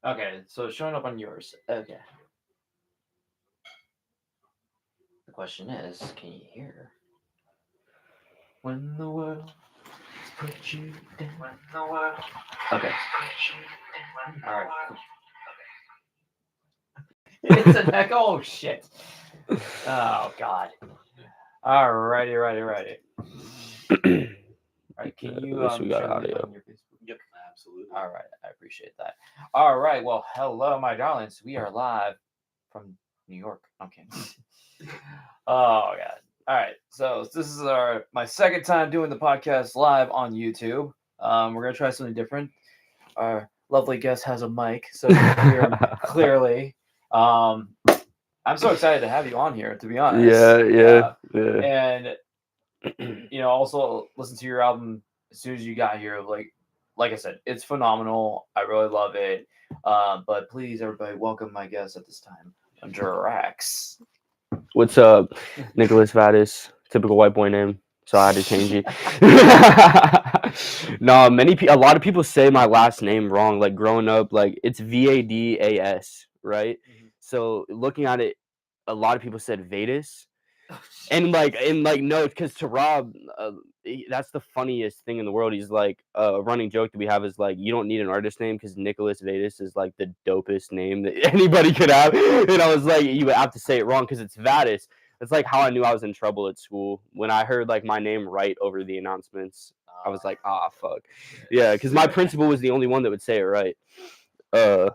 Okay, so it's showing up on yours. Okay. The question is, can you hear? When the world put you down. When the world okay. Put you down. All right. It's an echo. Oh shit. Oh god. Alrighty. All right. Can At you least we got share the link audio. on your Facebook? Yep, absolutely. All right. I appreciate that. All right. Well, hello, my darlings. We are live from New York. Okay. Oh god. All right. So this is my second time doing the podcast live on YouTube. We're gonna try something different. Our lovely guest has a mic, so you can hear him clearly. Um, I'm so excited to have you on here. To be honest, Yeah. and also listen to your album as soon as you got here. Like I said, it's phenomenal. I really love it. But please, everybody, welcome my guest at this time, DRAXX. What's up, Nicholas Vadas? Typical white boy name, so I had to change it. No, a lot of people say my last name wrong. Like growing up, like it's Vadas, right? So looking at it, a lot of people said Vedas, and no, because to Rob, that's the funniest thing in the world. He's like a running joke that we have is like you don't need an artist name because Nicholas Vadas is like the dopest name that anybody could have. And I was like, you would have to say it wrong because it's Vadas. It's like how I knew I was in trouble at school when I heard like my name right over the announcements. I was like, ah, fuck, yeah, because my principal was the only one that would say it right. Uh,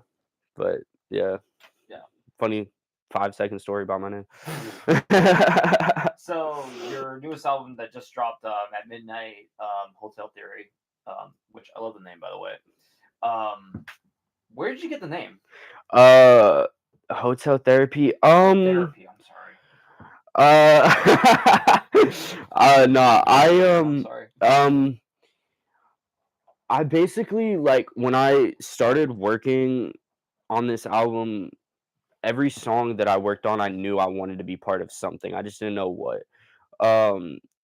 but yeah, Yeah. funny 5 second story about my name. So your newest album that just dropped at midnight, Hotel Theory, which I love the name by the way. Where did you get the name? Uh, Hotel therapy. Therapy. I'm sorry. No, I'm sorry. I basically like when I started working on this album, every song that I worked on, I knew I wanted to be part of something. I just didn't know what.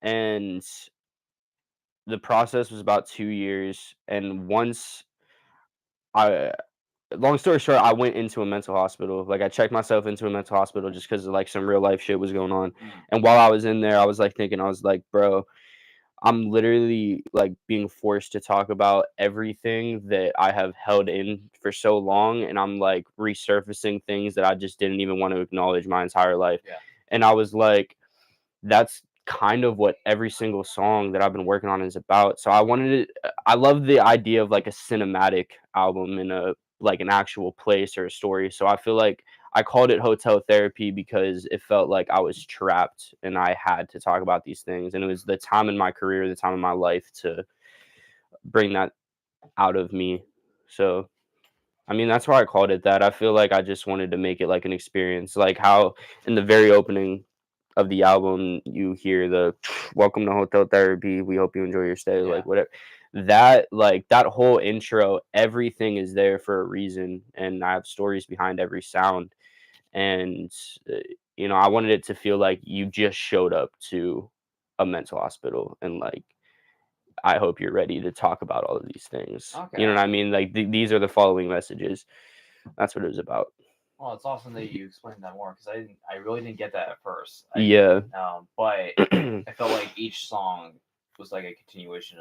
And the process was about 2 years, and once I long story short, I went into a mental hospital. Like I checked myself into a mental hospital just because like some real life shit was going on. And while I was in there, I was like thinking, I was like, bro, I'm literally like being forced to talk about everything that I have held in for so long, and I'm like resurfacing things that I just didn't even want to acknowledge my entire life. Yeah. And I was like, that's kind of what every single song that I've been working on is about. So I wanted it. I love the idea of like a cinematic album in a like an actual place or a story. So I feel like I called it Hotel Therapy because it felt like I was trapped and I had to talk about these things. And it was the time in my career, the time in my life to bring that out of me. So I mean, that's why I called it that. I feel like I just wanted to make it like an experience, like how in the very opening of the album you hear the "Welcome to Hotel Therapy. We hope you enjoy your stay." Yeah. Like whatever. That whole intro, everything is there for a reason, and I have stories behind every sound. And uh, I wanted it to feel like you just showed up to a mental hospital, and like I hope you're ready to talk about all of these things. Okay. You know what I mean? Like these are the following messages. That's what it was about. Well, it's awesome that you explained that more because I really didn't get that at first. Yeah. But I felt like each song was like a continuation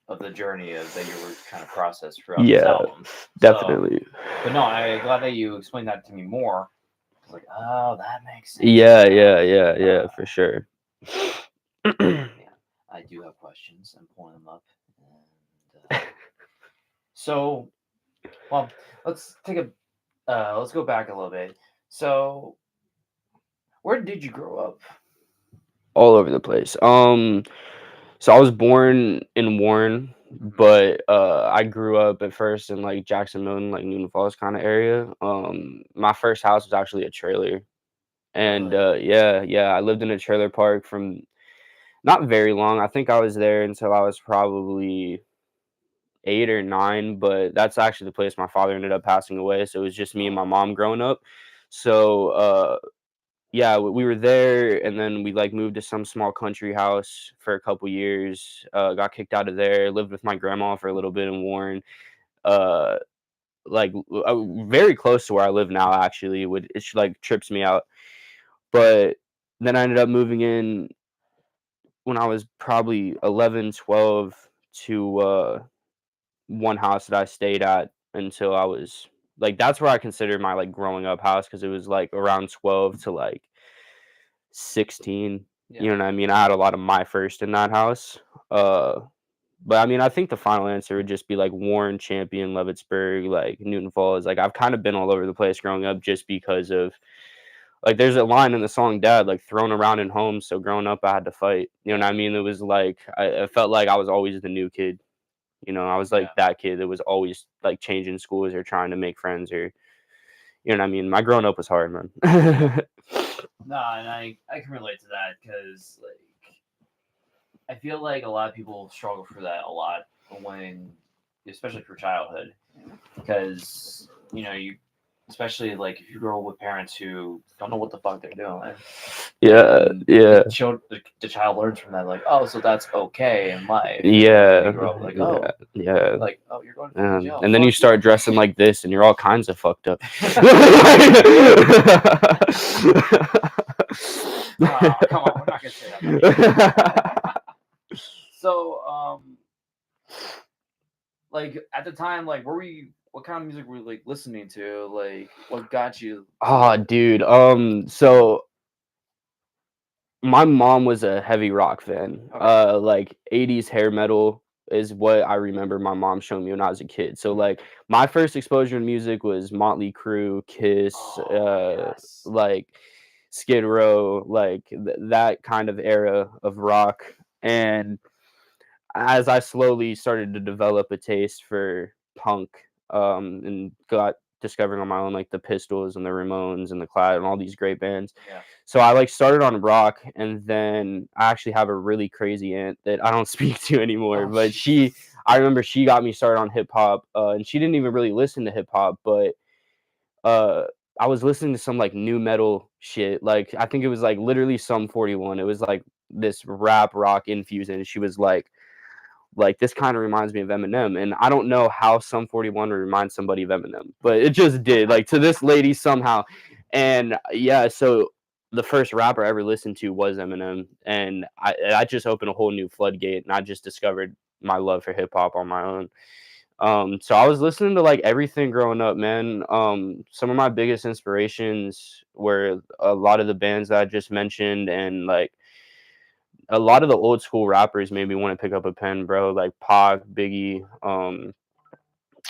of the journey that you were kind of processed throughout this Yeah, album. definitely. But no, I'm glad that you explained that to me more. I was like, oh, that makes sense. Yeah, for sure. Yeah, I do have questions. I'm pulling them up. And, so, well, let's take a let's go back a little bit. So, where did you grow up? All over the place. So I was born in Warren, but I grew up at first in like Jackson Milton, like Newton Falls kind of area. My first house was actually a trailer, and yeah, I lived in a trailer park from not very long. I think I was there until I was probably 8 or 9, but that's actually the place my father ended up passing away. So it was just me and my mom growing up. So yeah, we were there, and then we like moved to some small country house for a couple years. Got kicked out of there. Lived with my grandma for a little bit in Warren. Uh, like very close to where I live now. Actually, it like trips me out. But then I ended up moving in when I was probably 11, 12 to one house that I stayed at until I was like that's where I consider my like growing up house because it was like around 12 to like 16. Yeah. You know what I mean? I had a lot of my first in that house. Uh but I mean I think the final answer would just be like Warren, Champion, Leavittsburg, like Newton Falls. Like I've kind of been all over the place growing up just because of like there's a line in the song Dad, like thrown around in homes, so growing up I had to fight. You know what I mean? It was like I felt like I was always the new kid. You know, I was like that kid that was always like changing schools or trying to make friends or you know what I mean? My growing up was hard, man. No, and I can relate to that because like I feel like a lot of people struggle for that a lot when, especially for childhood, because you especially like if you grow up with parents who don't know what the fuck they're doing. Yeah, yeah. The child learns from that, like, oh, so that's okay in life. Yeah. They grow up like, oh, yeah. like, oh, you're going to jail. And then you start dressing like this, and you're all kinds of fucked up. Come on, we're not gonna say that. So, like at the time, like, what kind of music were you like listening to? Like, what got you? Oh, dude. So my mom was a heavy rock fan. Okay. Like 80s hair metal is what I remember my mom showing me when I was a kid. So like my first exposure to music was Motley Crue, Kiss, Yes. like Skid Row, like that kind of era of rock. And as I slowly started to develop a taste for punk, and got discovering on my own like the Pistols and the Ramones and the Clash and all these great bands. Yeah. So I like started on rock, and then I actually have a really crazy aunt that I don't speak to anymore. But I remember she got me started on hip hop, and she didn't even really listen to hip hop, but I was listening to some like new metal shit. Like I think it was like literally Sum 41. It was like this rap rock infusion. And she was like this kind of reminds me of Eminem, and I don't know how Sum 41 would remind somebody of Eminem, but it just did, like to this lady somehow. And yeah, so the first rapper I ever listened to was Eminem, and I just opened a whole new floodgate, and I just discovered my love for hip hop on my own. So I was listening to like everything growing up, man. Some of my biggest inspirations were a lot of the bands that I just mentioned, and like a lot of the old school rappers made me want to pick up a pen, bro. Like Pac, Biggie,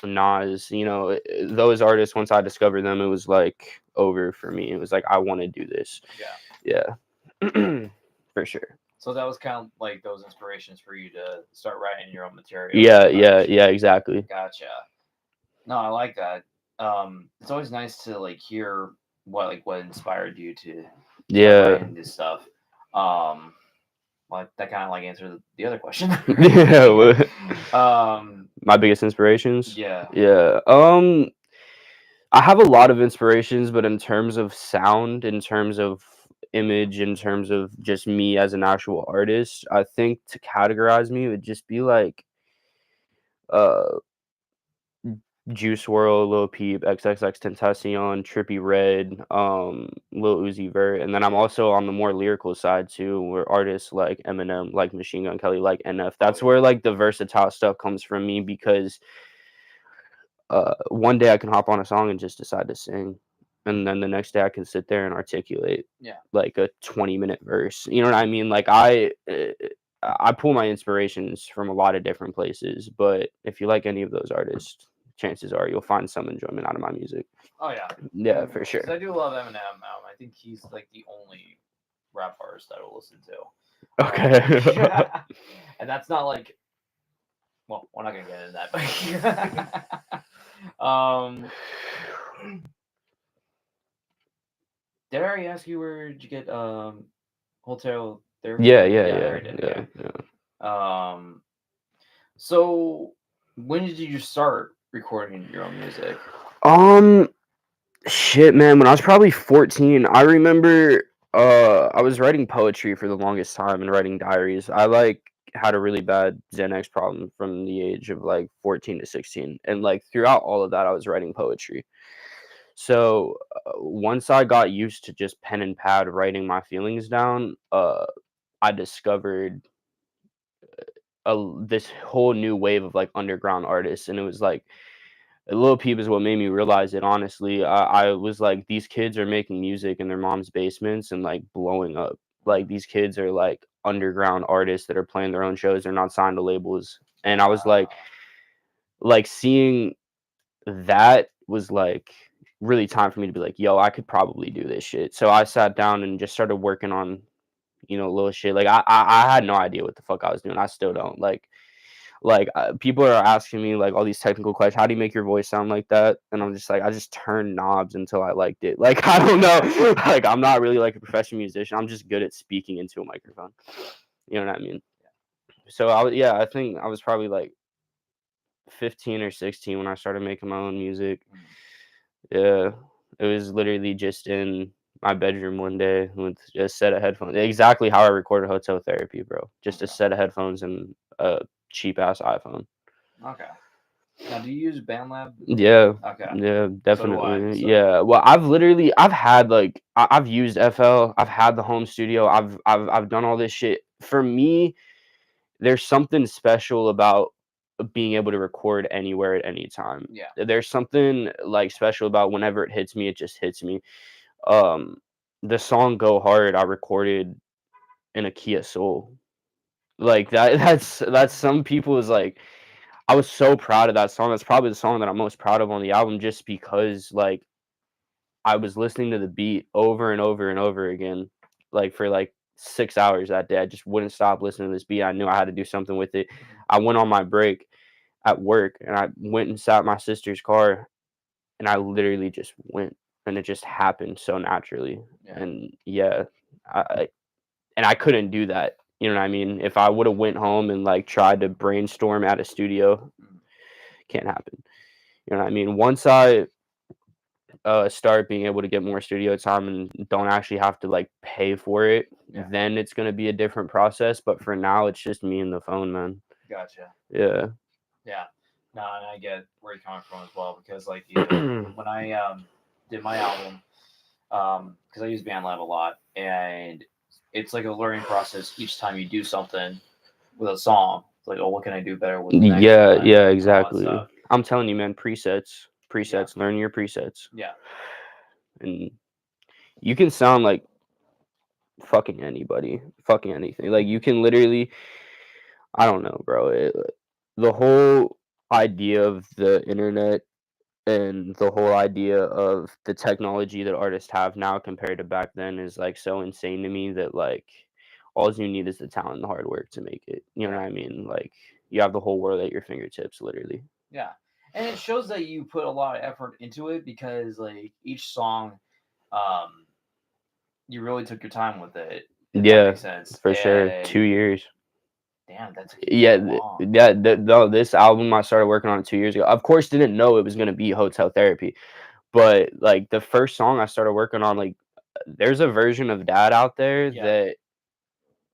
Nas. You know, those artists. Once I discovered them, it was like over for me. It was like I want to do this. Yeah, for sure. So that was kind of like those inspirations for you to start writing your own material. Yeah, exactly. Gotcha. No, I like that. It's always nice to like hear what inspired you to start writing this stuff. Well, that kind of like answered the other question. My biggest inspirations. Yeah. I have a lot of inspirations, but in terms of sound, in terms of image, in terms of just me as an actual artist, I think to categorize me would just be like uh Juice WRLD, Lil Peep, XXXTentacion, Trippie Redd, Lil Uzi Vert, and then I'm also on the more lyrical side too, where artists like Eminem, like Machine Gun Kelly, like NF. That's where like the versatile stuff comes from me because one day I can hop on a song and just decide to sing, and then the next day I can sit there and articulate like a 20-minute verse. You know what I mean? Like I pull my inspirations from a lot of different places, but if you like any of those artists, chances are you'll find some enjoyment out of my music. Oh yeah. Yeah, for sure. I do love Eminem. I think he's like the only rap artist I will listen to. Okay. And that's not like, well, we're not gonna get into that. Did I already ask you where did you get hotel therapy? Yeah. So when did you start recording your own music? Shit, man, when I was probably 14, I remember I was writing poetry for the longest time and writing diaries. I like had a really bad Xanax problem from the age of like 14 to 16, and like throughout all of that I was writing poetry. So once I got used to just pen and pad writing my feelings down, I discovered this whole new wave of like underground artists, and it was like Lil Peep is what made me realize it. Honestly, I was like, these kids are making music in their mom's basements and like blowing up. Like these kids are like underground artists that are playing their own shows. They're not signed to labels, and I was like seeing that was like really time for me to be like, yo, I could probably do this shit. So I sat down and just started working on, little shit. Like I had no idea what the fuck I was doing. I still don't. People are asking me like all these technical questions. How do you make your voice sound like that? And I'm just like, I just turned knobs until I liked it. Like I don't know. Like I'm not really like a professional musician. I'm just good at speaking into a microphone. You know what I mean? So I think I was probably like 15 or 16 when I started making my own music. Yeah, it was literally just in my bedroom one day with a set of headphones. Exactly how I recorded Hotel Therapy, bro. Just a set of headphones and a cheap ass iPhone. Okay. Now, do you use BandLab? Yeah. Okay. Yeah, definitely. So. Yeah. Well, I've had like I've used FL. I've had the home studio. I've done all this shit. For me, there's something special about being able to record anywhere at any time. Yeah. There's something like special about whenever it hits me, it just hits me. Um, the song "Go Hard" I recorded in a Kia Soul. Like that. That's some people's like. I was so proud of that song. That's probably the song that I'm most proud of on the album, just because like I was listening to the beat over and over and over again, like for like 6 hours that day. I just wouldn't stop listening to this beat. I knew I had to do something with it. I went on my break at work and I went and sat in my sister's car, and I literally just went, and it just happened so naturally. Yeah. And yeah, I couldn't do that. You know what I mean? If I would have went home and like tried to brainstorm at a studio, can't happen. You know what I mean? Once I start being able to get more studio time and don't actually have to like pay for it, then it's gonna be a different process. But for now, it's just me and the phone, man. Gotcha. Yeah. Yeah. No, and I get where you're coming from as well, because like when I did my album, because I use BandLab a lot, and it's like a learning process each time you do something with a song. It's like, oh, what can I do better with the next one? Yeah, and exactly. all that stuff. I'm telling you, man, presets. Learn your presets. Yeah. And you can sound like fucking anybody, fucking anything. Like you can literally, I don't know, bro. The whole idea of the internet and the whole idea of the technology that artists have now compared to back then is like so insane to me that like all you need is the talent and the hard work to make it. You know what I mean? Like you have the whole world at your fingertips, literally. Yeah. And it shows that you put a lot of effort into it, because like each song, you really took your time with it. If that makes sense. For sure. 2 years. Damn, that's long. This album I started working on 2 years ago. Of course, didn't know it was gonna be Hotel Therapy, but like the first song I started working on, like there's a version of that out there that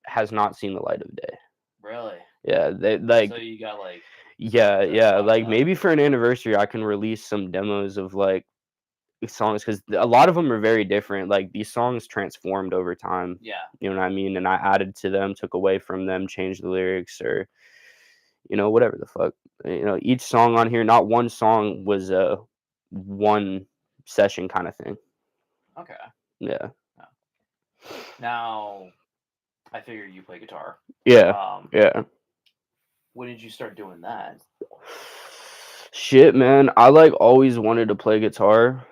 has not seen the light of day. Really? Yeah, they like. So you got like. Yeah. Like maybe for an anniversary, I can release some demos of like songs, because a lot of them are very different. Like these songs transformed over time. Yeah. You know what I mean? And I added to them, took away from them, changed the lyrics, or whatever the fuck. Each song on here, not one song was a one session kind of thing. Okay. Yeah. Now, I figure you play guitar. Yeah. Yeah. When did you start doing that? Shit, man. I like always wanted to play guitar.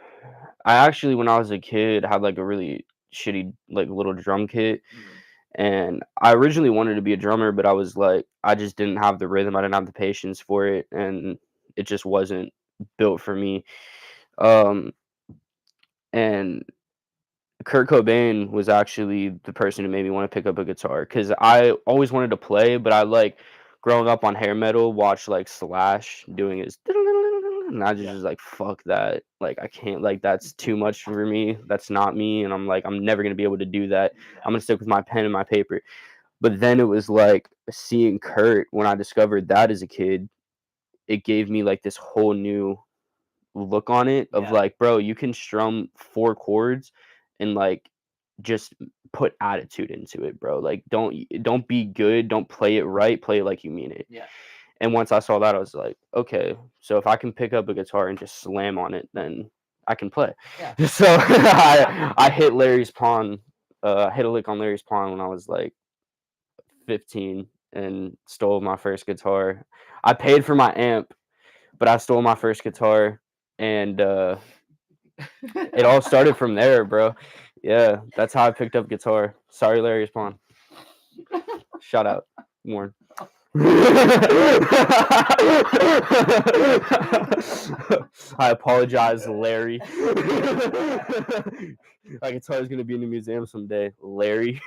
I actually, when I was a kid, had like a really shitty like little drum kit. And I originally wanted to be a drummer, but I was like, I just didn't have the rhythm. I didn't have the patience for it, and it just wasn't built for me. And Kurt Cobain was actually the person who made me want to pick up a guitar, because I always wanted to play, but I like growing up on hair metal, watched like Slash doing his, and I just was like, fuck that. Like I can't, like that's too much for me. That's not me, and I'm like, I'm never gonna be able to do that. I'm gonna stick with my pen and my paper. But then it was like seeing Kurt, when I discovered that as a kid, it gave me like this whole new look on it of Yeah. like, bro, you can strum 4 chords and like just put attitude into it, bro. Like don't be good, don't play it right, play it like you mean it. Yeah. And once I saw that, I was like, okay, so if I can pick up a guitar and just slam on it, then I can play. Yeah. So I hit Larry's Pawn, hit a lick on Larry's Pawn when I was like 15 and stole my first guitar. I paid for my amp, but I stole my first guitar, and it all started from there, bro. Yeah, that's how I picked up guitar. Sorry, Larry's Pawn. Shout out, Warren. I apologize, Larry. My guitar is gonna be in the museum someday, Larry.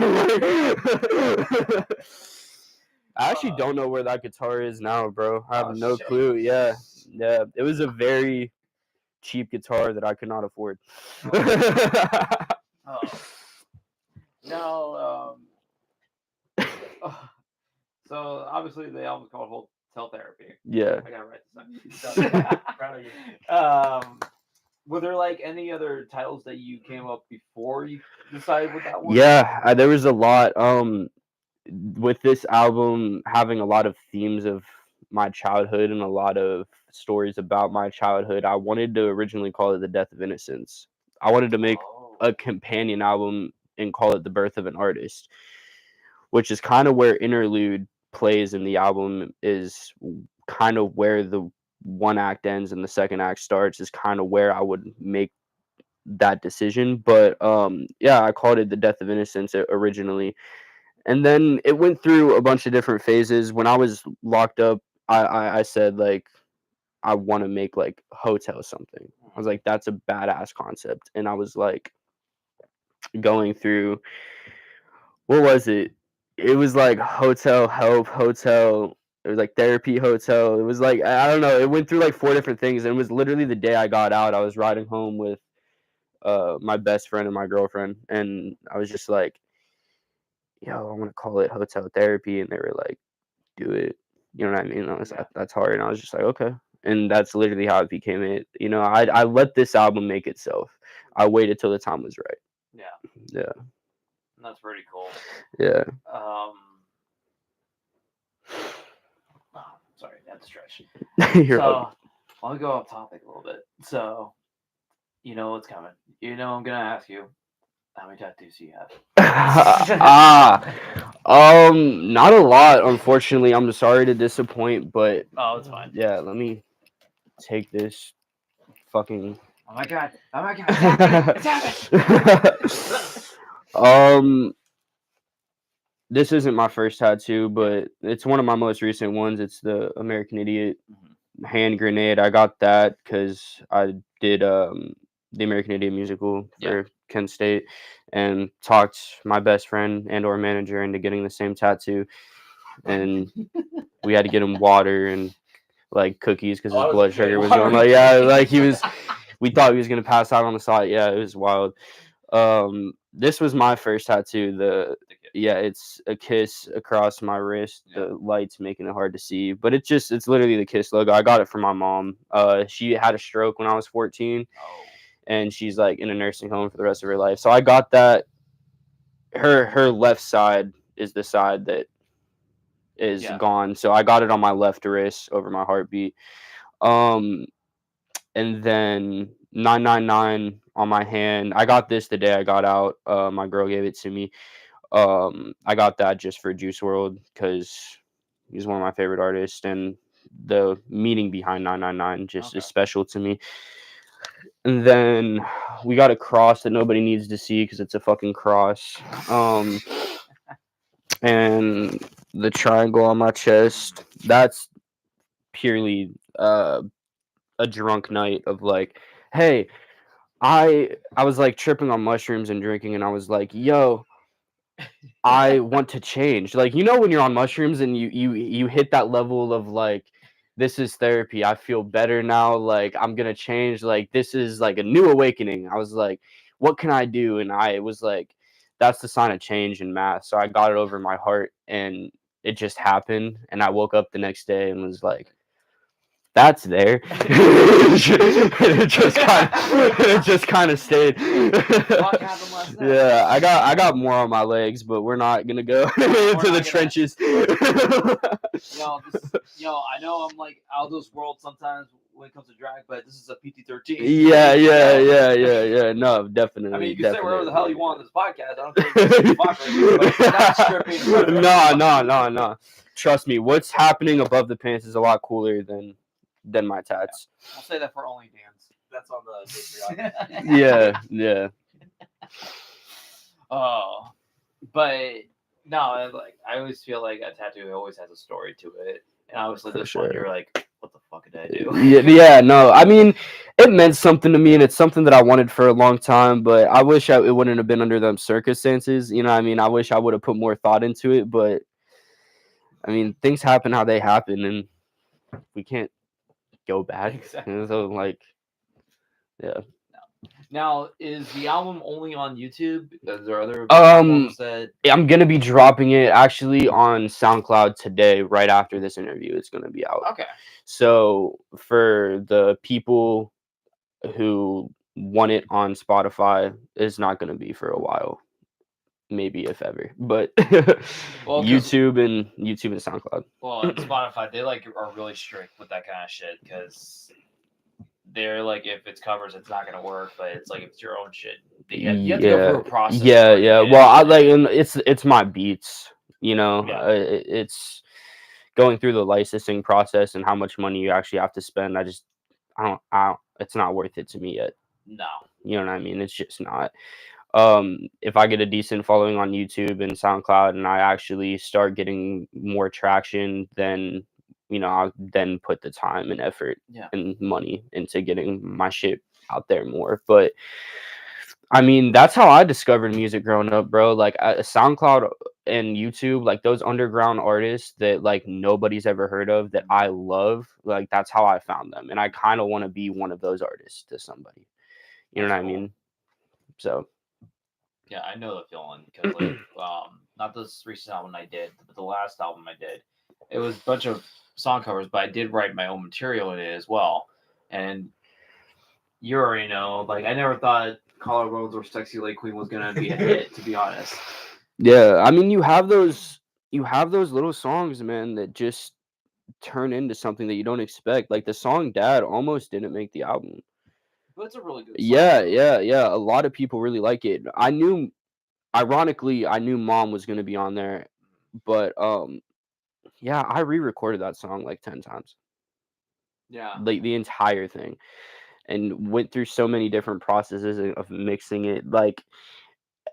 I actually don't know where that guitar is now, bro. I have no clue. Yeah, it was a very cheap guitar that I could not afford. Oh. No. So obviously the album's called Hotel Therapy. Yeah. I gotta write this down. Proud of you. Were there like any other titles that you came up before you decided with that one? Yeah, there was a lot. With this album having a lot of themes of my childhood and a lot of stories about my childhood, I wanted to originally call it The Death of Innocence. I wanted to make a companion album and call it The Birth of an Artist, which is kind of where Interlude plays in the album, is kind of where the one act ends and the second act starts, is kind of where I would make that decision. But yeah, I called it The Death of Innocence originally. And then it went through a bunch of different phases. When I was locked up, I said, like, I want to make, like, Hotel something. I was like, that's a badass concept. And I was, like, going through, what was it? It was, like, Hotel Help, Hotel. It was, like, Therapy Hotel. It was, like, I don't know. It went through, like, 4 different things. And it was literally the day I got out. I was riding home with my best friend and my girlfriend. And I was just like, yo, I want to call it Hotel Therapy. And they were like, do it. You know what I mean? I was like, that's hard. And I was just like, okay. And that's literally how it became it. You know, I let this album make itself. I waited till the time was right. Yeah. Yeah. That's pretty cool. Yeah. Sorry, I had to stretch. You're so let me go off topic a little bit. So, you know what's coming. You know I'm gonna ask you, how many tattoos do you have? Not a lot, unfortunately. I'm sorry to disappoint, but it's fine. Yeah, let me take this fucking. Oh my god! It's happening! This isn't my first tattoo, but it's one of my most recent ones. It's the American Idiot hand grenade. I got that because I did the American Idiot musical for Kent State, and talked my best friend and or manager into getting the same tattoo, and we had to get him water and like cookies because his blood sugar was going like, yeah, like he was. We thought he was gonna pass out on the side. Yeah, it was wild. This was my first tattoo. It's a kiss across my wrist. The lights making it hard to see, but it's literally the Kiss logo. I got it from my mom. She had a stroke when I was 14, and she's like in a nursing home for the rest of her life. So I got that. Her left side is the side that is gone. So I got it on my left wrist over my heartbeat. And then 999 on my hand. I got this the day I got out. My girl gave it to me. I got that just for Juice WRLD because he's one of my favorite artists, and the meaning behind 999 just is special to me. And then we got a cross that nobody needs to see because it's a fucking cross. And the triangle on my chest, that's purely a drunk night of like, hey, I was like tripping on mushrooms and drinking, and I was like, yo, I want to change. Like, you know, when you're on mushrooms and you hit that level of like, this is therapy. I feel better now. Like, I'm gonna change. Like, this is like a new awakening. I was like, what can I do? And I was like, that's the sign of change in math. So I got it over my heart, and it just happened, and I woke up the next day and was like, that's there. It just kind of stayed. Fuck happened last night? Yeah, I got more on my legs, but we're not gonna go into the trenches. I know I'm like Aldo's world sometimes when it comes to drag, but this is a PT-13. Yeah. No, definitely. I mean, you can say whatever the hell you want on this podcast. I don't think it's fuck or anything, but you're not stripping in front of everybody. No. Trust me, what's happening above the pants is a lot cooler than my tats. I'll say that for OnlyFans. That's on the Patreon. Yeah. Oh, but no, like I always feel like a tattoo always has a story to it, and obviously For this one sure. you're like, what the fuck did I do? Yeah, no. I mean, it meant something to me, and it's something that I wanted for a long time. But I wish it wouldn't have been under them circumstances. You know what I mean? I wish I would have put more thought into it. But I mean, things happen how they happen, and we can't go back. Exactly. And so, like, yeah. Now, is the album only on YouTube? Is there other Um, platforms that? I'm gonna be dropping it actually on SoundCloud today, right after this interview. It's gonna be out. Okay. So for the people who want it on Spotify, it's not gonna be for a while, maybe if ever. But Well, YouTube and SoundCloud. Well, and Spotify, they like are really strict with that kind of shit because they're like, if it's covers, it's not gonna work. But it's like if it's your own shit, you have to go through a process. Yeah. Well, I like, and it's my beats. You know, Yeah. It's going through the licensing process and how much money you actually have to spend. I don't. It's not worth it to me yet. No. You know what I mean? It's just not. If I get a decent following on YouTube and SoundCloud and I actually start getting more traction, then I'll then put the time and effort and money into getting my shit out there more. But I mean, that's how I discovered music growing up, bro. Like SoundCloud and YouTube, like those underground artists that like nobody's ever heard of that I love, like that's how I found them. And I kind of want to be one of those artists to somebody. You know what I mean? So yeah, I know the feeling because like not this recent album I did, but the last album I did, it was a bunch of song covers, but I did write my own material in it as well. And you already know, like I never thought Collar Roads or Sexy Lake Queen was gonna be a hit, to be honest. Yeah, I mean you have those little songs, man, that just turn into something that you don't expect. Like the song Dad almost didn't make the album. But it's a really good song. Yeah. A lot of people really like it. Ironically, I knew Mom was gonna be on there, but yeah, I re-recorded that song like 10 times. Yeah. Like the entire thing. And went through so many different processes of mixing it. Like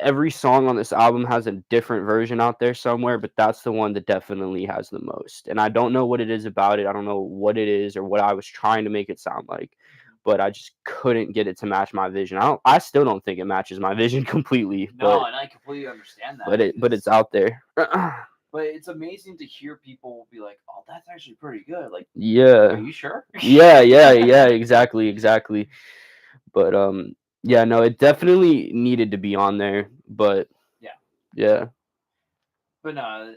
every song on this album has a different version out there somewhere, but that's the one that definitely has the most. And I don't know what it is about it. I don't know what it is or what I was trying to make it sound like, but I just couldn't get it to match my vision. I still don't think it matches my vision completely. No, and I completely understand that. But it's out there. But it's amazing to hear people be like, "Oh, that's actually pretty good." Like, yeah. Are you sure? Yeah, exactly. But yeah, no, it definitely needed to be on there, but yeah. But no,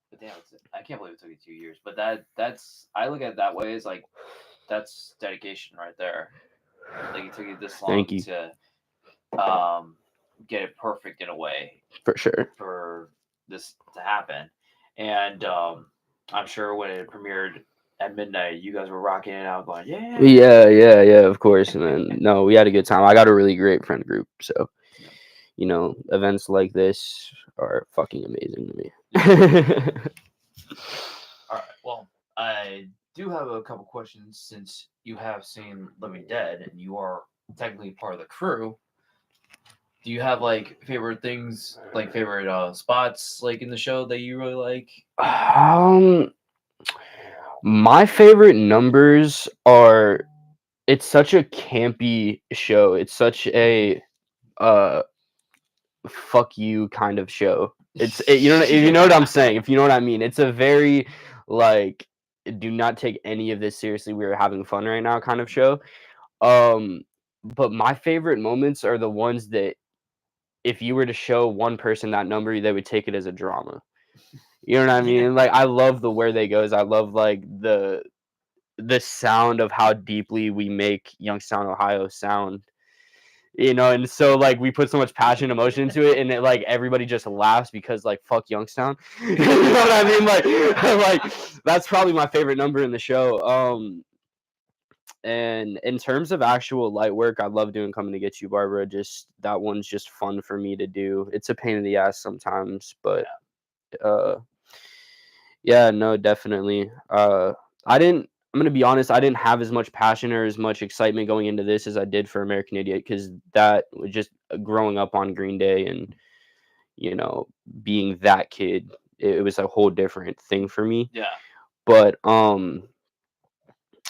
but damn, I can't believe it took you 2 years. But that's I look at it that way as like that's dedication right there. Like it took you this long to get it perfect in a way. For sure. For this to happen, and I'm sure when it premiered at midnight, you guys were rocking it out, going, Yeah. Of course, man. No, we had a good time. I got a really great friend group, so events like this are fucking amazing to me. All right. Well, I do have a couple questions since you have seen Living Dead and you are technically part of the crew. Do you have like favorite things, like favorite spots, like in the show that you really like? My favorite numbers are. It's such a campy show. It's such a fuck you kind of show. If you know what I'm saying, if you know what I mean. It's a very like do not take any of this seriously. We're having fun right now kind of show. But my favorite moments are the ones that if you were to show one person that number, they would take it as a drama. You know what I mean? Like, I love the Where They Goes. I love like the sound of how deeply we make Youngstown, Ohio sound. You know, and so like we put so much passion and emotion into it, and it like everybody just laughs because like fuck Youngstown. You know what I mean? Like that's probably my favorite number in the show. And in terms of actual light work, I love doing Coming to Get You, Barbara. Just that one's just fun for me to do. It's a pain in the ass sometimes, but yeah, no, definitely. I'm gonna be honest, I didn't have as much passion or as much excitement going into this as I did for American Idiot, because that was just growing up on Green Day and, you know, being that kid, it was a whole different thing for me. Yeah. But no,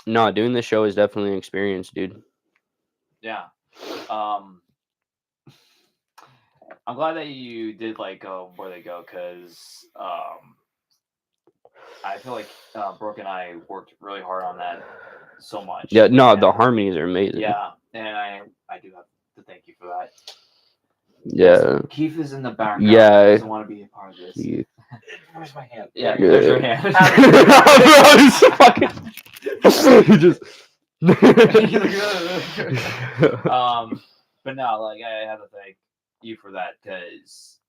doing this show is definitely an experience, dude. Yeah. I'm glad that you did like Where They Go, because I feel like Brooke and I worked really hard on that so much. Yeah, no, and, the harmonies are amazing. Yeah, and I do have to thank you for that. Yeah. Yes, Keith is in the background. Yeah. He doesn't want to be a part of this. Yeah. Where's my hand? Yeah, There there's you your go. hand. You just. But no, like I have to thank you for that, because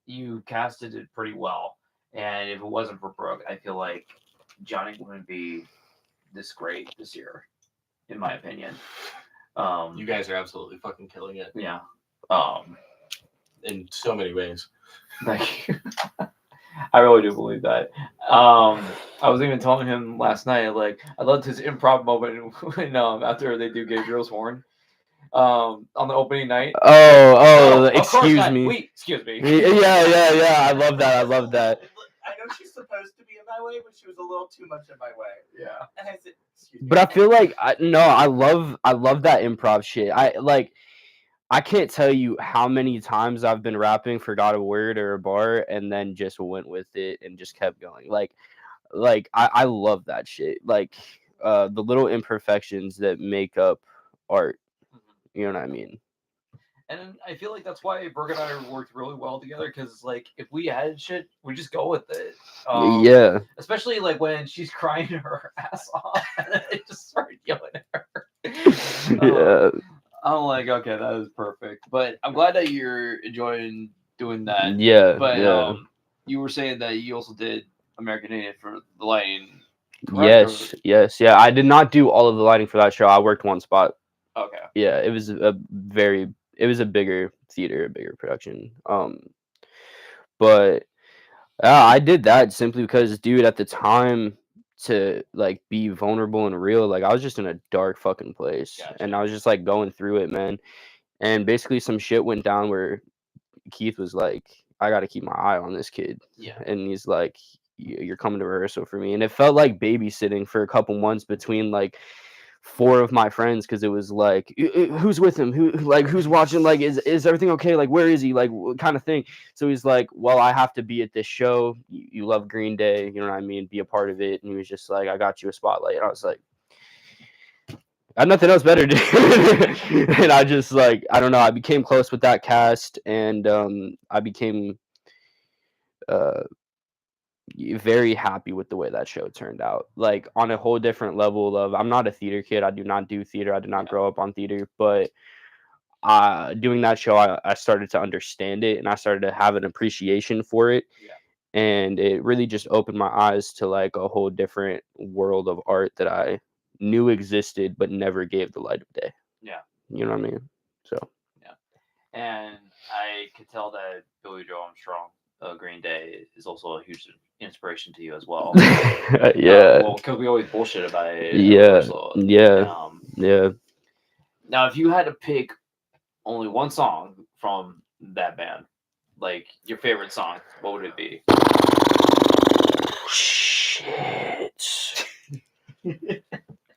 you casted it pretty well. And if it wasn't for Brooke, I feel like Johnny wouldn't be this great this year, in my opinion. You guys are absolutely fucking killing it. Yeah. In so many ways. Thank you. I really do believe that. I was even telling him last night, like, I loved his improv moment when after they do Gabriel's horn. On the opening night. Excuse me. Wait, excuse me. Yeah. I love that. I know she's supposed to be in my way, but she was a little too much in my way. Yeah. And I said, excuse me. But I feel like I love that improv shit. I can't tell you how many times I've been rapping, forgot a word or a bar, and then just went with it and just kept going. Like I love that shit. Like the little imperfections that make up art. You know what I mean? And I feel like that's why Brooke and I worked really well together, because like if we had shit, we just go with it. Yeah. Especially like when she's crying her ass off, and then I just started yelling at her. Yeah. I'm like, okay, that is perfect. But I'm glad that you're enjoying doing that. Yeah. But yeah. You were saying that you also did American Idiot for the lighting. Correct? Yes. Yeah. I did not do all of the lighting for that show. I worked one spot. Okay. Yeah, it was a bigger theater, a bigger production. But I did that simply because, dude, at the time, to like be vulnerable and real, like I was just in a dark fucking place. Gotcha. And I was just like going through it, man. And basically some shit went down where Keith was like, I got to keep my eye on this kid. Yeah. And he's like, you're coming to rehearsal for me. And it felt like babysitting for a couple months between like 4 of my friends, because it was like, who's with him, who's watching, like is everything okay, like where is he, like what kind of thing. So he's like, well, I have to be at this show, you love Green Day, you know what I mean, be a part of it. And he was just like, I got you a spotlight. And I was like, I had nothing else better to do. And I just like, I don't know, I became close with that cast, and I became very happy with the way that show turned out, like on a whole different level of, I'm not a theater kid, I do not do theater, I did not grow up on theater, but doing that show, I started to understand it, and I started to have an appreciation for it. And it really just opened my eyes to like a whole different world of art that I knew existed but never gave the light of day. You know what I mean? So and I could tell that Billy Joe Armstrong, Green Day, is also a huge inspiration to you as well. Yeah. Well, because we always bullshit about it. Yeah. Now, if you had to pick only one song from that band, like your favorite song, what would it be? Shit.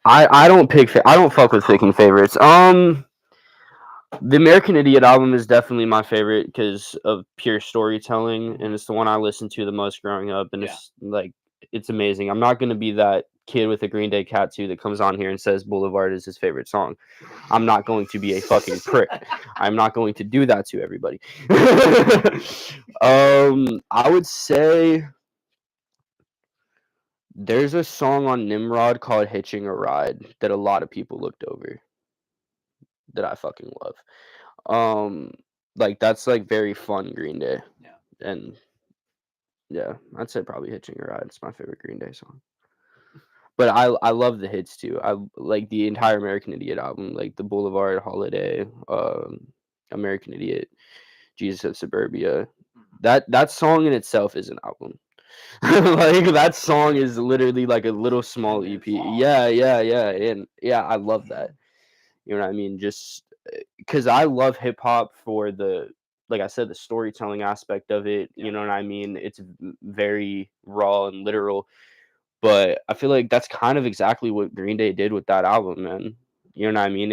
I don't fuck with picking favorites. The American Idiot album is definitely my favorite because of pure storytelling, and it's the one I listened to the most growing up, and it's like, it's amazing. I'm not going to be that kid with a Green Day tattoo that comes on here and says Boulevard is his favorite song. I'm not going to be a fucking prick. I'm not going to do that to everybody. I would say there's a song on Nimrod called Hitching a Ride that a lot of people looked over that I fucking love. Like that's like very fun Green Day. Yeah. And yeah, I'd say probably Hitching a Ride. It's my favorite Green Day song. But I love the hits too. I like the entire American Idiot album, like the Boulevard, Holiday, American Idiot, Jesus of Suburbia. That song in itself is an album. Like that song is literally like a little small EP. Yeah, and yeah, I love that. You know what I mean? Just because I love hip hop for the, like I said, the storytelling aspect of it. You know what I mean? It's very raw and literal. But I feel like that's kind of exactly what Green Day did with that album, man. You know what I mean?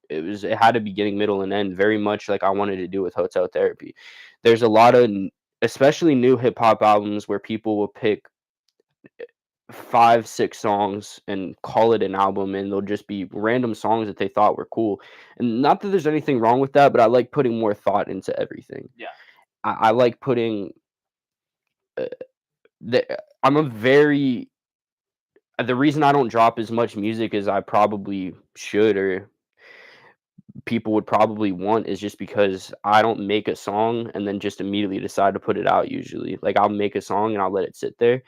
It had a beginning, middle, and end, very much like I wanted to do with Hotel Therapy. There's a lot of, especially new hip hop albums, where people will pick 5-6 songs and call it an album, and they'll just be random songs that they thought were cool. And not that there's anything wrong with that, but I like putting more thought into everything. Yeah. I like putting. I'm a very. The reason I don't drop as much music as I probably should, or people would probably want, is just because I don't make a song and then just immediately decide to put it out. Usually, like I'll make a song and I'll let it sit there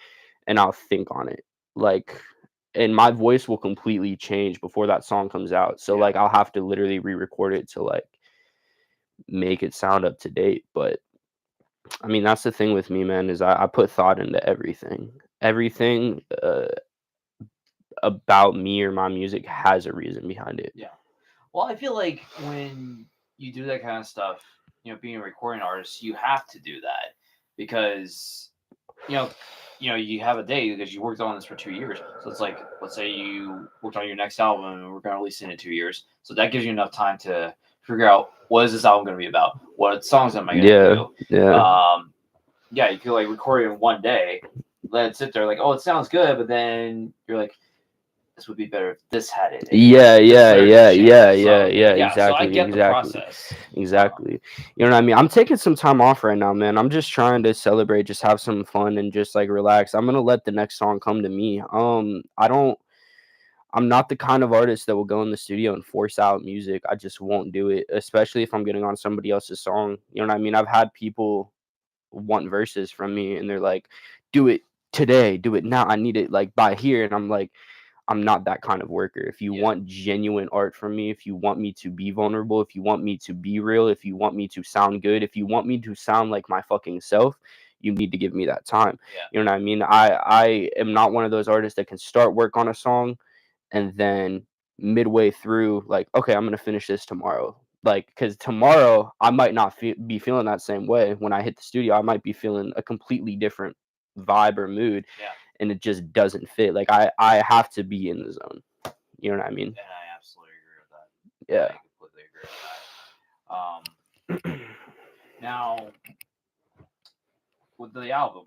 and I'll think on it, like, and my voice will completely change before that song comes out. So like I'll have to literally re-record it to like make it sound up to date. But I mean, that's the thing with me, man, is I put thought into everything. Everything about me or my music has a reason behind it. Yeah. Well, I feel like when you do that kind of stuff, being a recording artist, you have to do that because, you have a day because you worked on this for 2 years. So it's like, let's say you worked on your next album and we're going to release it in 2 years. So that gives you enough time to figure out, what is this album going to be about? What songs am I going to do? Yeah. You could like record it in one day, let it sit there like, oh, it sounds good. But then you're like, this would be better if this had it. Yeah, exactly. So I get the process. Exactly. You know what I mean? I'm taking some time off right now, man. I'm just trying to celebrate, just have some fun and just like relax. I'm gonna let the next song come to me. I'm not the kind of artist that will go in the studio and force out music. I just won't do it, especially if I'm getting on somebody else's song. You know what I mean? I've had people want verses from me and they're like, do it today, do it now. I need it like by here. And I'm like, I'm not that kind of worker. If you want genuine art from me, if you want me to be vulnerable, if you want me to be real, if you want me to sound good, if you want me to sound like my fucking self, you need to give me that time. You know what I mean? I am not one of those artists that can start work on a song and then midway through, like, okay, I'm going to finish this tomorrow. Like, because tomorrow I might not be feeling that same way. When I hit the studio, I might be feeling a completely different vibe or mood. And it just doesn't fit. Like I have to be in the zone. You know what I mean? And I absolutely agree with that. Yeah. I completely agree with that. Now, with the album,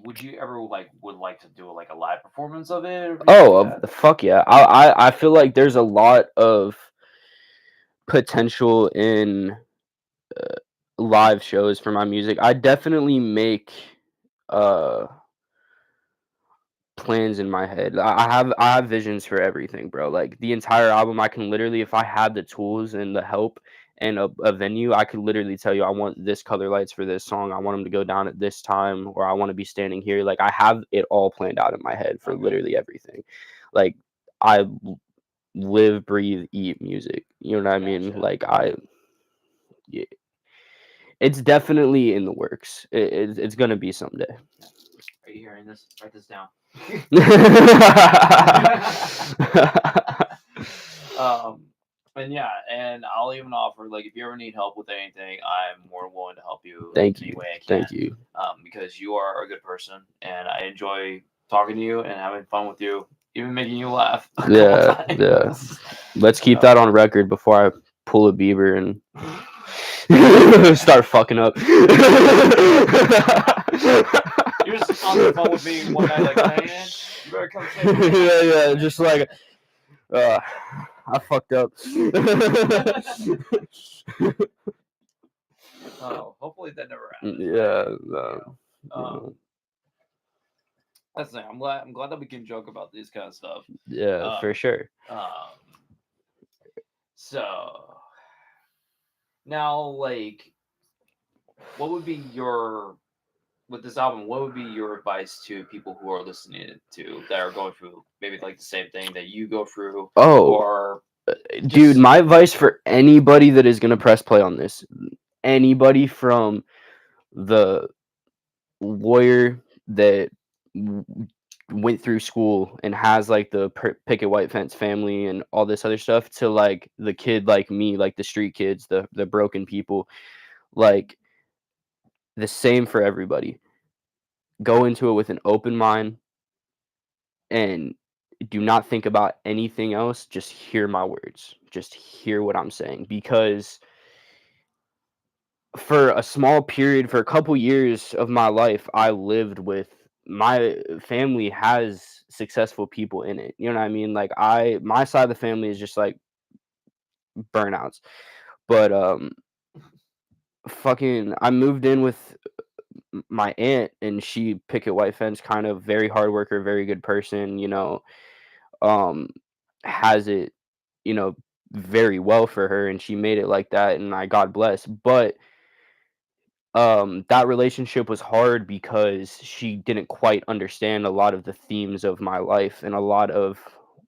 would you ever would like to do like a live performance of it? Fuck yeah. I feel like there's a lot of potential in live shows for my music. I definitely make plans in my head. I have visions for everything, bro. Like the entire album, I can literally, if I had the tools and the help and a venue, I could literally tell you, I want this color lights for this song. I want them to go down at this time, or I want to be standing here. Like I have it all planned out in my head for literally everything. Like I live, breathe, eat music. You know what I mean? Like yeah. It's definitely in the works. It's gonna be someday. Are you hearing this? Write this down. And I'll even offer, like, if you ever need help with anything, I'm more willing to help you. Thank any you. way I can. Thank you. Because you are a good person, and I enjoy talking to you and having fun with you, even making you laugh. Yeah. Let's keep that on record before I pull a Bieber and start fucking up. You're just on the phone with me one night, like, man, you better come check me out. Yeah, just like, I fucked up. Oh, hopefully that never happens. Yeah, That's the thing. I'm glad that we can joke about this kind of stuff. yeah, for sure. So now, like, what would be your with this album? What would be your advice to people who are listening to that are going through maybe like the same thing that you go through? Oh, Or dude, just- my advice for anybody that is gonna press play on this, anybody from the lawyer that went through school and has like the picket white fence family and all this other stuff, to like the kid like me, like the street kids, the broken people, like the same for everybody. Go into it with an open mind and do not think about anything else. Just hear my words. Just hear what I'm saying, because for a small period, for a couple years of my life, I lived with my family has successful people in it. You know what I mean? Like my side of the family is just like burnouts. But fucking I moved in with my aunt, and she picket white fence, kind of very hard worker, very good person, um has it, very well for her, and she made it like that, and God bless. But that relationship was hard because she didn't quite understand a lot of the themes of my life and a lot of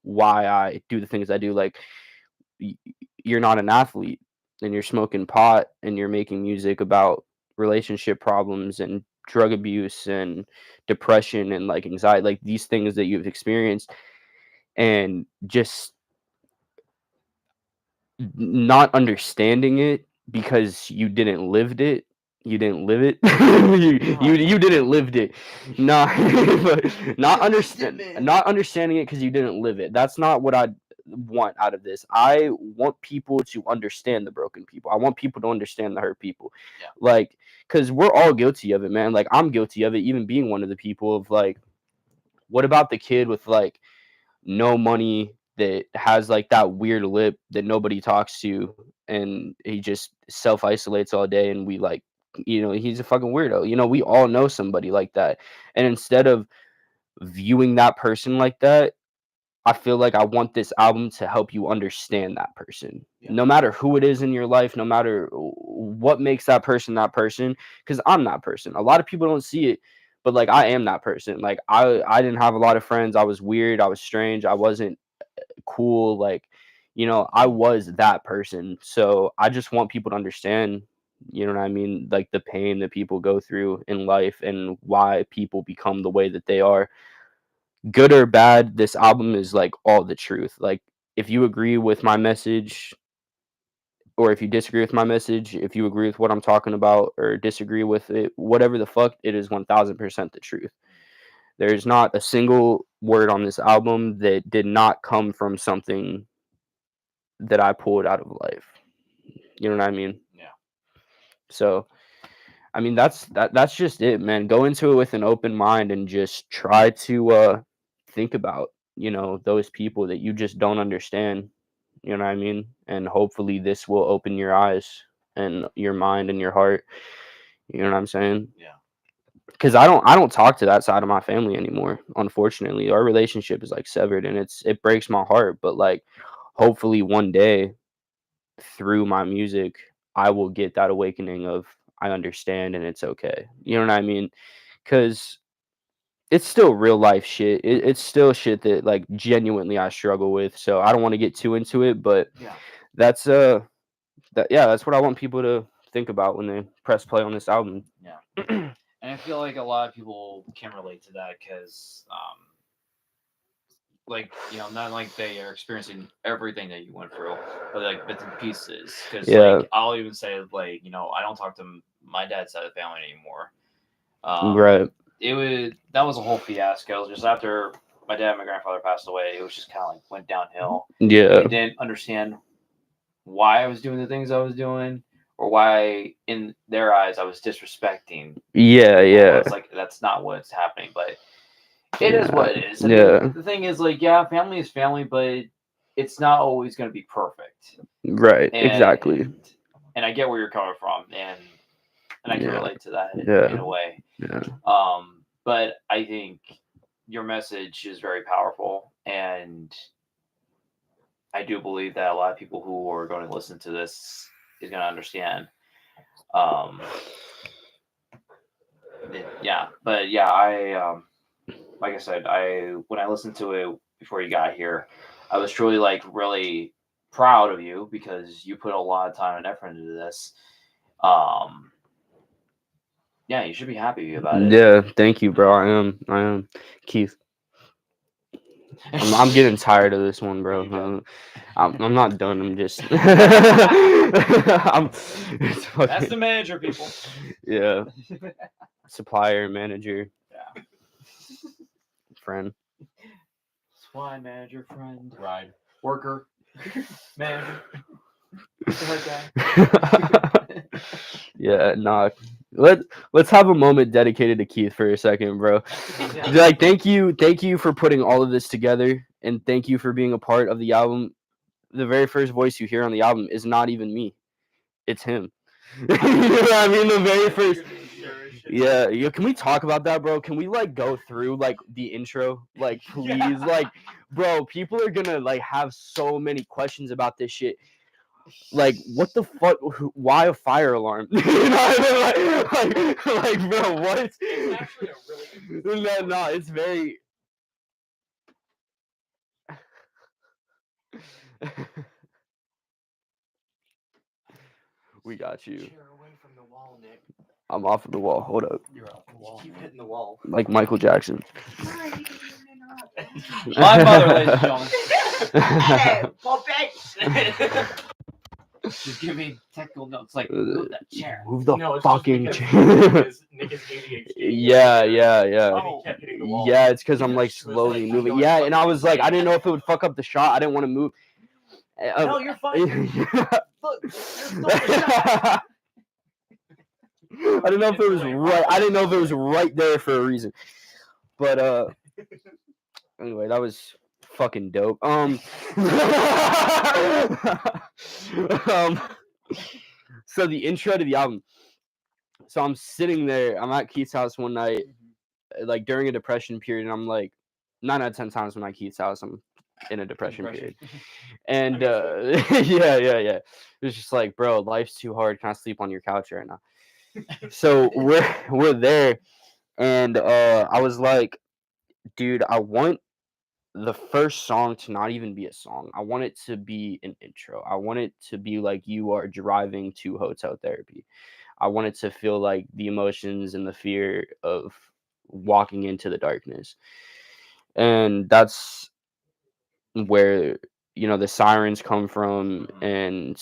why I do the things I do. Like, y- you're not an athlete, and you're smoking pot, and you're making music about relationship problems and drug abuse and depression and like anxiety, like these things that you've experienced, and just not understanding it because you didn't lived it. You didn't live it. You didn't lived it. Not but not understanding it because you didn't live it. That's not what I want out of this. I want people to understand the broken people. I want people to understand the hurt people. Yeah. Like, because we're all guilty of it, man. Like, I'm guilty of it, even being one of the people of like, what about the kid with like no money, that has like that weird lip that nobody talks to, and he just self isolates all day, and we like, he's a fucking weirdo. We all know somebody like that, and instead of viewing that person like that, I feel like I want this album to help you understand that person. Yeah. No matter who it is in your life, no matter what makes that person, because I'm that person. A lot of people don't see it, but like I am that person. Like I didn't have a lot of friends. I was weird. I was strange. I wasn't cool. Like, I was that person. So I just want people to understand, you know what I mean? Like the pain that people go through in life and why people become the way that they are. Good or bad, this album is like all the truth. Like, if you agree with my message, or if you disagree with my message, if you agree with what I'm talking about or disagree with it, whatever the fuck, it is 1000% the truth. There's not a single word on this album that did not come from something that I pulled out of life. You know what I mean? Yeah. So, I mean, that's just it, man. Go into it with an open mind and just try to think about, those people that you just don't understand. You know what I mean? And hopefully this will open your eyes and your mind and your heart. You know what I'm saying? Yeah. Because I don't talk to that side of my family anymore. Unfortunately, our relationship is like severed, and it breaks my heart. But like, hopefully one day, through my music, I will get that awakening of, I understand and it's okay. You know what I mean? Because it's still real life shit. It's still shit that like genuinely I struggle with. So I don't want to get too into it, but Yeah. that's that's what I want people to think about when they press play on this album. Yeah. And I feel like a lot of people can relate to that because, like, not like they are experiencing everything that you went through, but like bits and pieces. Because, Yeah. like, I'll even say, like, I don't talk to my dad's side of the family anymore. Right. That was a whole fiasco. It was just after my dad and my grandfather passed away. It was just kind of like went downhill. Yeah. I didn't understand why I was doing the things I was doing, or why in their eyes I was disrespecting. Yeah, yeah. It's like that's not what's happening, but it is what it is. I Yeah. mean, the thing is, like, yeah, family is family, but it's not always going to be perfect. Right. Exactly. And I get where you're coming from, and I can Yeah. relate to that Yeah. in a way. Yeah. But I think your message is very powerful, and I do believe that a lot of people who are going to listen to this is going to understand. I like I said, when I listened to it before you got here, I was truly like really proud of you because you put a lot of time and effort into this. Yeah, you should be happy about it. Yeah. Thank you, bro. I am. Keith. I'm getting tired of this one, bro. I'm not done. I'm just. That's the manager, people. Yeah. Supplier, manager, Yeah. friend. Supply manager, friend, Ride. worker, manager. That guy. Yeah, nah. Let's have a moment dedicated to Keith for a second, bro. Yeah. Like, thank you for putting all of this together, and thank you for being a part of the album. The very first voice you hear on the album is not even me; it's him. You know what I mean? The very first. Yeah, can we talk about that, bro? Can we like go through like the intro, like please, Yeah. like, bro? People are gonna like have so many questions about this shit. Like, what the fuck? Why a fire alarm? You know, like, bro, what? It's actually a really good No, it's very. We got you. chair away from the wall, Nick. I'm off of the wall. Hold up. You're off the wall. You keep hitting the wall. Like Michael Jackson. My mother, ladies and gentlemen. Hey, puppet! Just give me technical notes like move that chair. Move the No, it's fucking just chair. because Nick is ADHD. Yeah. And he kept hitting the wall. Yeah, it's because I'm like She was slowly like, moving. "No, Yeah, it's and I was like, I fucking didn't know if it would fuck up the shot. I didn't want to move. No, you're fine. Look, there's still the shot. I didn't know if it was right. I didn't know if it was right there for a reason. But anyway, that was fucking dope. So the intro to the album. So I'm sitting there. I'm at Keith's house one night, like during a depression period, and I'm like, 9 out of 10 times when I'm at Keith's house, I'm in a depression period. And yeah. It's just like, bro, life's too hard. Can I sleep on your couch right now? So we're there, and I was like, dude, I want the first song to not even be a song. I want it to be an intro. I want it to be like you are driving to hotel therapy. I want it to feel like the emotions and the fear of walking into the darkness. And that's where, the sirens come from, and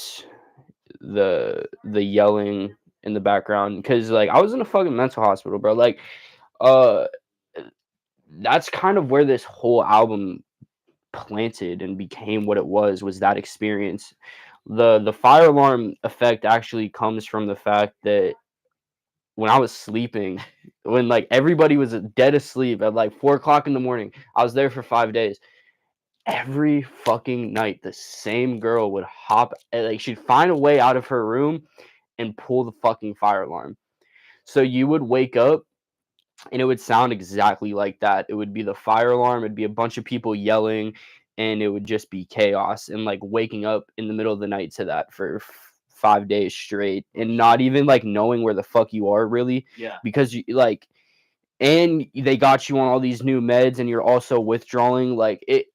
the yelling in the background, because like I was in a fucking mental hospital, bro. Like uh that's kind of where this whole album planted and became what it was that experience. The fire alarm effect actually comes from the fact that when I was sleeping, when like everybody was dead asleep at like 4 o'clock in the morning, I was there for 5 days. Every fucking night, the same girl would hop, like she'd find a way out of her room and pull the fucking fire alarm. So you would wake up and it would sound exactly like that. It would be the fire alarm, it'd be a bunch of people yelling, and it would just be chaos, and like waking up in the middle of the night to that for 5 days straight, and not even like knowing where the fuck you are really. Yeah. Because you like, and they got you on all these new meds, and you're also withdrawing. Like it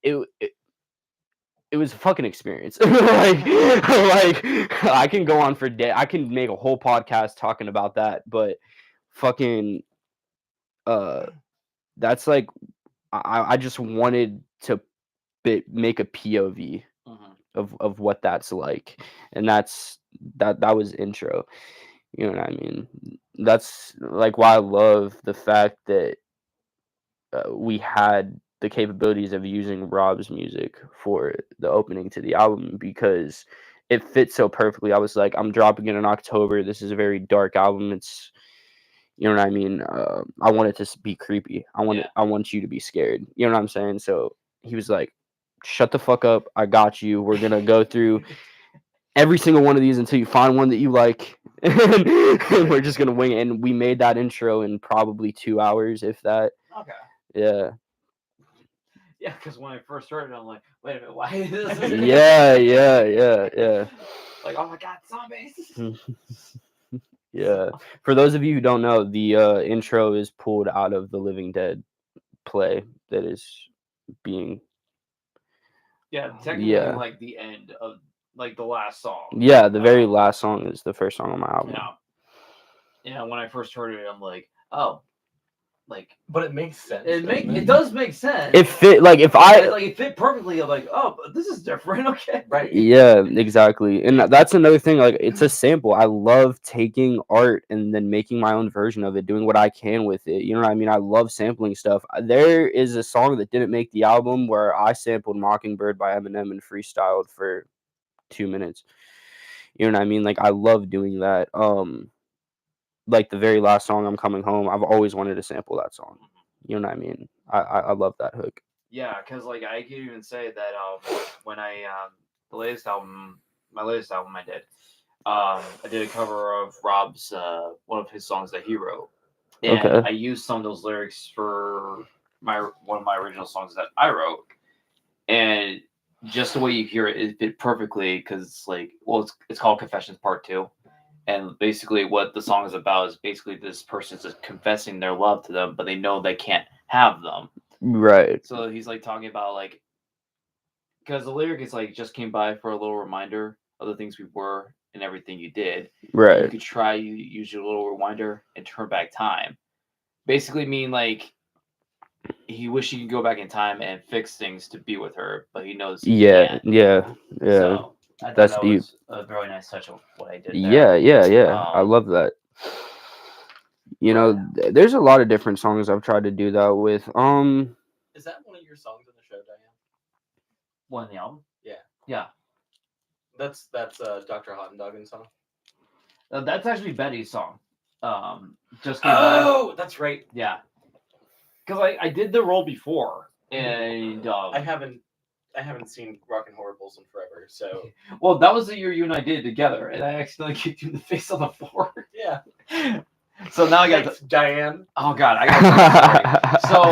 was a fucking experience. like I can go on for day. I can make a whole podcast talking about that, but fucking that's like I just wanted to make a POV of what that's like, and that was intro. You know what I mean? That's like why I love the fact that we had the capabilities of using Rob's music for the opening to the album, because it fits so perfectly. I was like, I'm dropping it in October. This is a very dark album. It's, you know what I mean? I want it to be creepy. I want you to be scared. You know what I'm saying? So he was like, shut the fuck up. I got you. We're going to go through every single one of these until you find one that you like. And we're just going to wing it. And we made that intro in probably 2 hours, if that. Okay. Yeah. Yeah, because when I first heard it, I'm like, wait a minute, why is this? Yeah. Like, oh my god, zombies! Yeah. For those of you who don't know, the intro is pulled out of the Living Dead play that is being. Yeah, technically, Yeah. like the end of like the last song. Yeah, the very last song is the first song on my album. Yeah. When I first heard it, I'm like, oh, like. But it makes sense. It does make sense. It fit like if it fit perfectly. I'm like, oh, but this is different. Okay. Right. Yeah, exactly. And that's another thing. Like, it's a sample. I love taking art and then making my own version of it, doing what I can with it. You know what I mean? I love sampling stuff. There is a song that didn't make the album where I sampled Mockingbird by Eminem and freestyled for 2 minutes. You know what I mean? Like, I love doing that. Like the very last song, I'm Coming Home, I've always wanted to sample that song. You know what I mean? I love that hook. Yeah, because like I could even say that when I my latest album I did, I did a cover of Rob's one of his songs that he wrote, and Okay. I used some of those lyrics for one of my original songs that I wrote, and just the way you hear it, it fit perfectly because it's like, well, it's called Confessions Part 2. And basically, what the song is about is basically this person's just confessing their love to them, but they know they can't have them. Right. So he's like talking about like, because the lyric is like, just came by for a little reminder of the things we were and everything you did. Right. You could try, you use your little reminder and turn back time. Basically, mean like he wished he could go back in time and fix things to be with her, but he knows he can't. Yeah. So I thought That's that deep. was a very nice touch of what I did there. Yeah. I love that. You know, there's a lot of different songs I've tried to do that with. Is that one of your songs in the show, Diane? One in the album? Yeah. Yeah. That's Dr. Hottendoggen's song. That's actually Betty's song. Just that's right. Yeah. Because I did the role before, and I haven't seen Rock and Horribles in forever, so. Well, that was the year you and I did it together, and I accidentally kicked you in the face on the floor. Yeah. So now I got Diane. Oh God, I got so.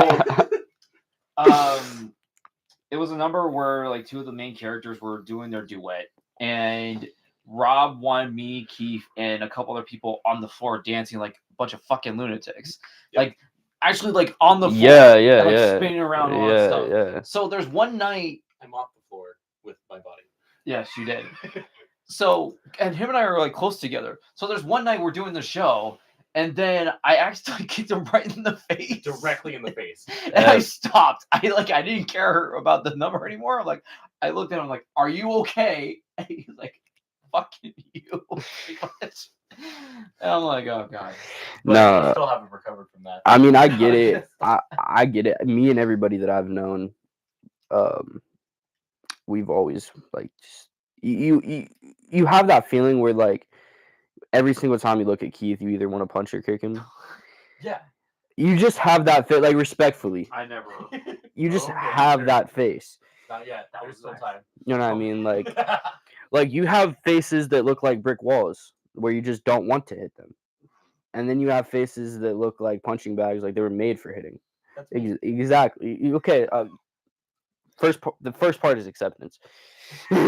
It was a number where like two of the main characters were doing their duet, and Rob wanted me, Keith, and a couple other people on the floor dancing like a bunch of fucking lunatics, like. Actually, like on the floor, like, spinning around all that stuff. Yeah. So there's one night I mopped the floor with my body. Yes, you did. So, and him and I are like close together. So there's one night we're doing the show, and then I accidentally kicked him right in the face, directly in the face, and I stopped. I didn't care about the number anymore. I'm like, I looked at him like, "Are you okay?" And he's like, "Fucking you." And I'm like, oh God. But No, I still haven't recovered from that. I mean, I get it. I get it. Me and everybody that I've known, we've always like just, you have that feeling where like every single time you look at Keith, you either want to punch or kick him. Yeah. You just have that fit, like respectfully. I never. You just have that face. Not yet. There's still time. You know what I mean? Like, like you have faces that look like brick walls where you just don't want to hit them, and then you have faces that look like punching bags, like they were made for hitting. Exactly. Okay. The first part is acceptance. Like,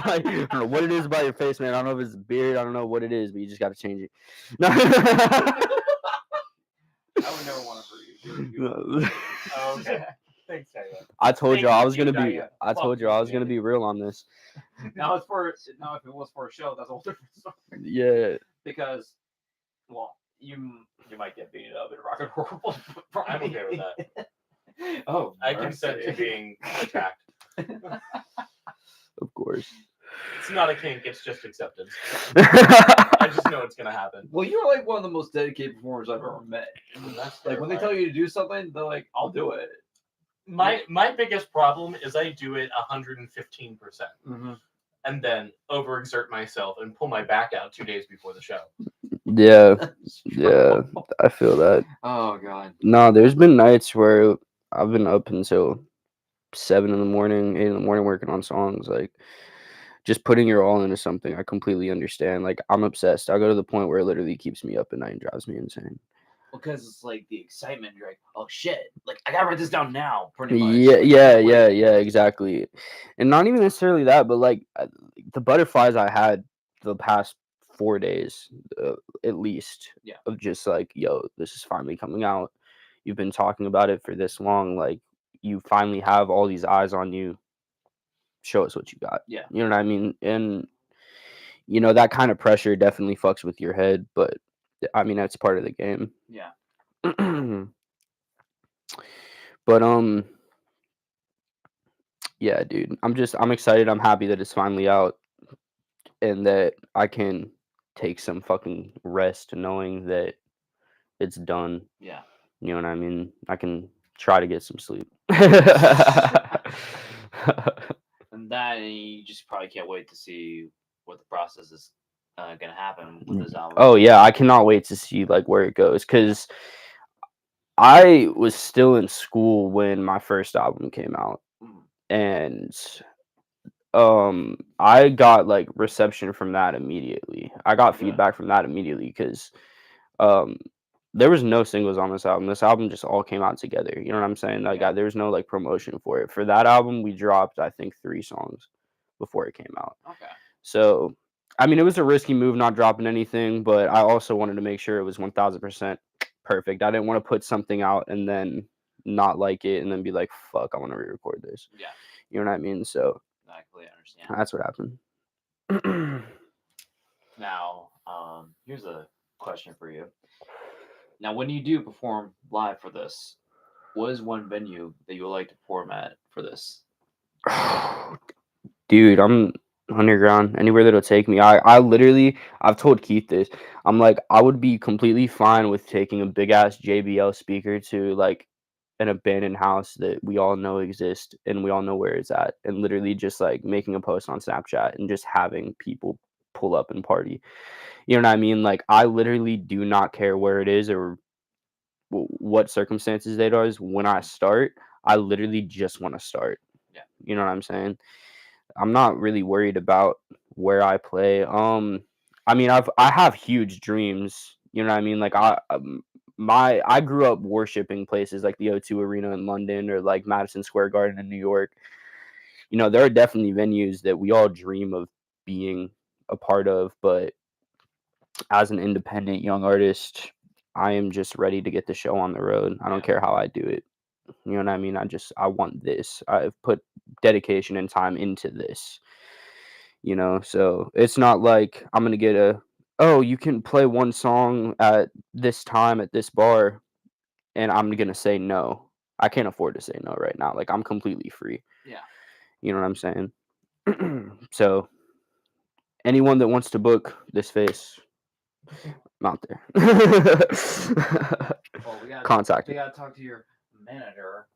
I don't know what it is about your face, man. I don't know if it's beard. I don't know what it is, but you just got to change it. No. I would never want to hurt you. Okay. Thanks, Taylor. I told you I was gonna be. I told you I was gonna be real on this. Now if it was for a show, that's a whole different story. Yeah. Because, well, you might get beaten up in Rock and Horrible. I'm okay with that. Oh, I consent to being attacked. Of course. It's not a kink, it's just acceptance. I just know it's gonna happen. Well, you're like one of the most dedicated performers I've ever met. That's like when they tell you to do something, they're like, "I'll do it." My biggest problem is I do it 115%. Mm-hmm. and then overexert myself and pull my back out 2 days before the show. Yeah, yeah, I feel that. Oh god. No, there's been nights where I've been up until 7 in the morning, 8 in the morning working on songs. Like, just putting your all into something. I completely understand. Like, I'm obsessed. I go to the point where it literally keeps me up at night and drives me insane. Because it's like the excitement. You're like, oh shit! Like I gotta write this down now. Pretty much. Yeah, Like, I yeah, can't yeah, wait. yeah, exactly. And not even necessarily that, but like the butterflies I had the past 4 days, at least, Yeah. of just like, yo, this is finally coming out. You've been talking about it for this long. Like, you finally have all these eyes on you. Show us what you got. Yeah. You know what I mean? And that kind of pressure definitely fucks with your head, but I mean that's part of the game. Yeah. But yeah, dude. I'm excited. I'm happy that it's finally out and that I can take some fucking rest knowing that it's done. Yeah. You know what I mean? I can try to get some sleep. And then you just probably can't wait to see what the process is gonna happen with this album. Oh yeah, I cannot wait to see like where it goes, because I was still in school when my first album came out, Mm. and I got like reception from that immediately. I got Good. feedback from that immediately because um there was no singles on this album. This album just all came out together. You know what I'm saying? Like, Yeah. there was no like promotion for it. For that album, we dropped I think 3 songs before it came out. Okay. So, I mean, it was a risky move not dropping anything, but I also wanted to make sure it was 1000% perfect. I didn't want to put something out and then not like it and then be like, fuck, I want to re-record this. Yeah. You know what I mean? So I completely understand. that's what happened. Now, here's a question for you. Now, when you do perform live for this, what is one venue that you would like to perform at for this? Dude, I'm underground, anywhere that'll take me. I literally, I've told Keith this. I'm like, I would be completely fine with taking a big ass JBL speaker to like an abandoned house that we all know exists and we all know where it's at, and literally just like making a post on Snapchat and just having people pull up and party. You know what I mean? Like, I literally do not care where it is or what circumstances it is. When I start, I literally just want to start. Yeah. You know what I'm saying? I'm not really worried about where I play. I mean, I have huge dreams. You know what I mean? Like, I grew up worshiping places like the O2 Arena in London or like Madison Square Garden in New York. You know, there are definitely venues that we all dream of being a part of, but as an independent young artist, I am just ready to get the show on the road. I don't Yeah. care how I do it. You know what I mean? I want this. I've put dedication and time into this. So it's not like I'm gonna get oh, you can play one song at this time at this bar, and I'm gonna say no. I can't afford to say no right now. Like, I'm completely free. Yeah. You know what I'm saying? So anyone that wants to book this face, I'm out there. Well, we Contact me. gotta talk to your manager.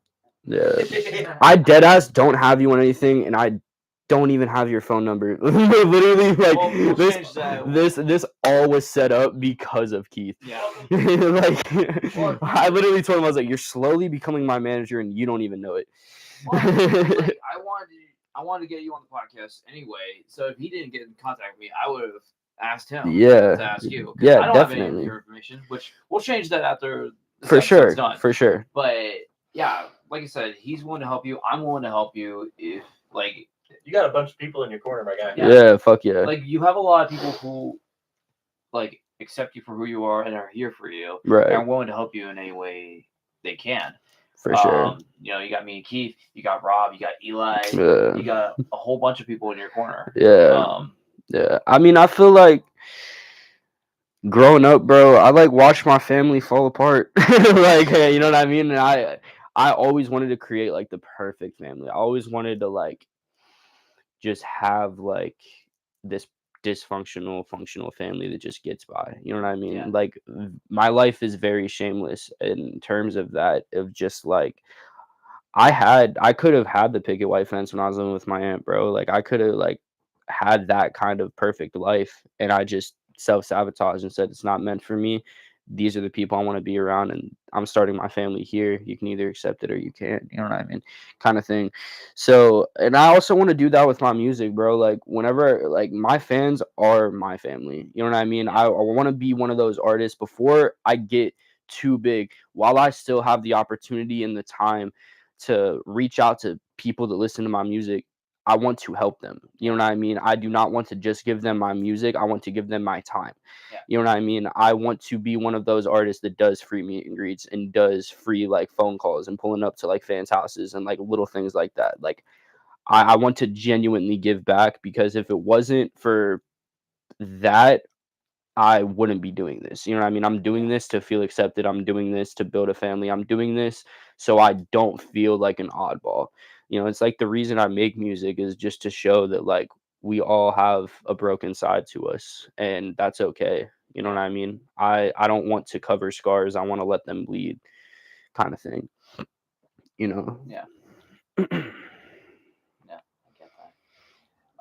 Yeah. I deadass don't have you on anything, and I don't even have your phone number. Literally, like, We'll change that. this all was set up because of Keith. Yeah. Like, Well, I literally told him, I was like, you're slowly becoming my manager, and you don't even know it. Well, like, I wanted to get you on the podcast anyway. So if he didn't get in contact with me, I would have asked him. Yeah. To ask you. 'Cause Yeah, I don't have any definitely. of your information, which we'll change that after. This For sure. episode's done. For sure. But yeah, like I said, he's willing to help you. I'm willing to help you. If like You got a bunch of people in your corner, my guy. Yeah, fuck yeah. like you have a lot of people who like accept you for who you are and are here for you and Right. are willing to help you in any way they can. For sure. You got me and Keith, you got Rob, you got Eli, Yeah. you got a whole bunch of people in your corner. Yeah. Yeah. I mean, I feel like growing up, bro, I like watched my family fall apart. Like, you know what I mean? And I always wanted to create like the perfect family. I always wanted to like just have like this dysfunctional functional family that just gets by. You know what I mean? Yeah. Like, my life is very shameless in terms of that, of just like I could have had the picket white fence when I was living with my aunt, bro. Like, I could have like had that kind of perfect life, and I just self-sabotaged and said it's not meant for me. These are the people I want to be around, and I'm starting my family here. You can either accept it or you can't. You know what I mean? Kind of thing. So, and I also want to do that with my music, bro. Like, whenever, like, my fans are my family. You know what I mean? I want to be one of those artists before I get too big, while I still have the opportunity and the time to reach out to people that listen to my music. I want to help them. You know what I mean? I do not want to just give them my music. I want to give them my time. Yeah. You know what I mean? I want to be one of those artists that does free meet and greets and does free like phone calls and pulling up to like fans' houses and like little things like that. Like I want to genuinely give back, because if it wasn't for that, I wouldn't be doing this. You know what I mean? I'm doing this to feel accepted. I'm doing this to build a family. I'm doing this so I don't feel like an oddball. You know, it's like the reason I make music is just to show that like we all have a broken side to us, and that's okay. You know what I mean? I don't want to cover scars. I want to let them bleed, kind of thing. You know? Yeah. Yeah, I get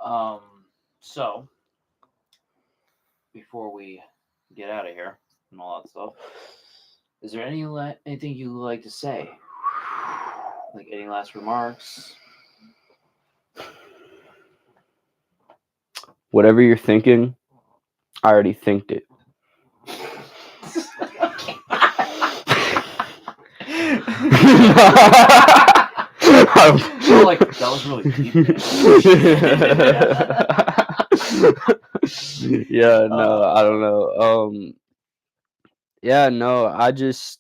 that. So before we get out of here and all that stuff, is there anything you would like to say? Like any last remarks? Whatever you're thinking, I already thinked it. You're like, that was really deep, man. Yeah, no, I don't know. Yeah, no, I just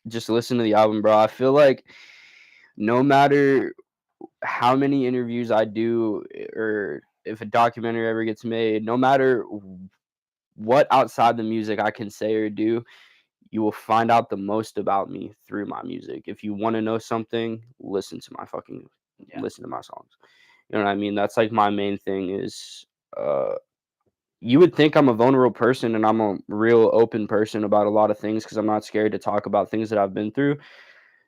listen to the album, bro. I feel like no matter how many interviews I do, or if a documentary ever gets made, no matter what outside the music I can say or do, you will find out the most about me through my music. If you want to know something, listen to my songs. You know what I mean? That's like my main thing is you would think I'm a vulnerable person and I'm a real open person about a lot of things because I'm not scared to talk about things that I've been through.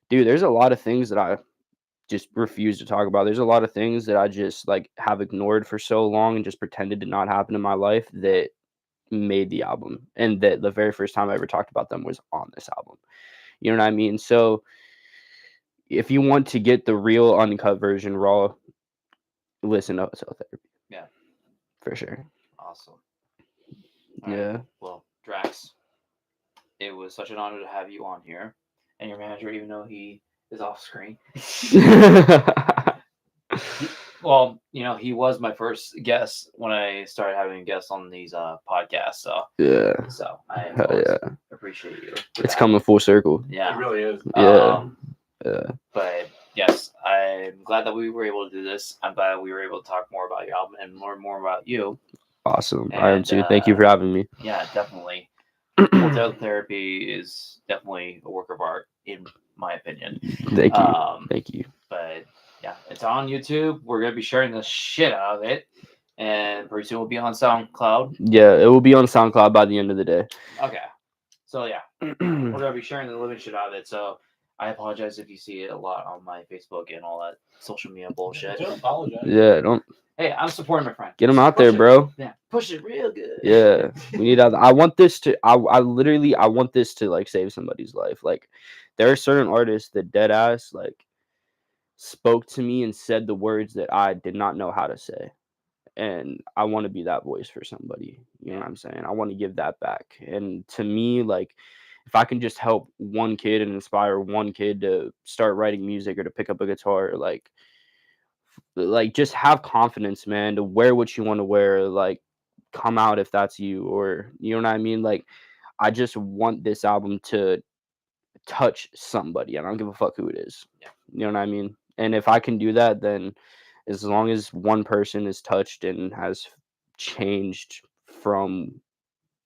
Dude, there's a lot of things that I just refuse to talk about. There's a lot of things that I just like have ignored for so long and just pretended to not happen in my life that made the album, and that the very first time I ever talked about them was on this album. You know what I mean? So if you want to get the real uncut version raw, listen to Cell Therapy. Yeah. For sure. Awesome. All Yeah. right. Well, DRAXX, it was such an honor to have you on here. And your manager, even though he is off screen. Well, you know, he was my first guest when I started having guests on these podcasts. So yeah. So I appreciate you. It's coming full circle. Yeah. It really is. Yeah. But yes, I'm glad that we were able to do this. I'm glad we were able to talk more about your album and learn more about you. Awesome. I am too. Thank you for having me. Yeah, definitely. Cell Therapy is definitely a work of art, in my opinion. Thank you. Thank you. But yeah, it's on YouTube. We're gonna be sharing the shit out of it, and pretty soon we'll be on SoundCloud. Yeah, it will be on SoundCloud by the end of the day. Okay. So yeah, we're gonna be sharing the living shit out of it. So I apologize if you see it a lot on my Facebook and all that social media bullshit. Don't apologize. Yeah, don't. Hey, I'm supporting my friend. Get them out there, bro. Yeah, push it real good. Yeah, we need. I want this to. I want this to like save somebody's life. Like, there are certain artists that dead ass like spoke to me and said the words that I did not know how to say, and I want to be that voice for somebody. You know what I'm saying? I want to give that back. And to me, like, if I can just help one kid and inspire one kid to start writing music or to pick up a guitar, or like just have confidence, man, to wear what you want to wear, like come out if that's you, or you know what I mean? Like, I just want this album to touch somebody. I don't give a fuck who it is. Yeah. You know what I mean? And if I can do that, then as long as one person is touched and has changed from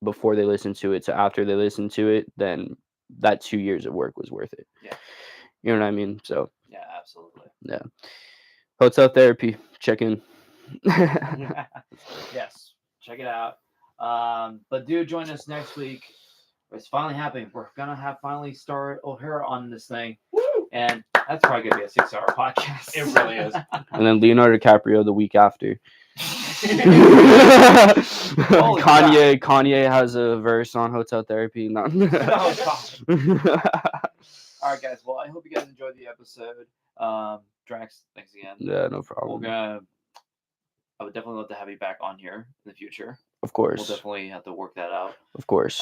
before they listen to it to after they listen to it, then that 2 years of work was worth it. Yeah. You know what I mean? So yeah, absolutely. Yeah. Hotel Therapy, check in. Yes, check it out. But do join us next week. It's finally happening. We're gonna have finally start O'Hara on this thing. Woo! And that's probably gonna be a 6-hour podcast. It really is. And then Leonardo DiCaprio the week after. Holy crap. Kanye has a verse on hotel therapy. No. Oh, God. All right, guys. Well, I hope you guys enjoyed the episode. DRAXX, thanks again. Yeah, no We're problem. I would definitely love to have you back on here in the future. Of We'll course. definitely have to work that out. Of course.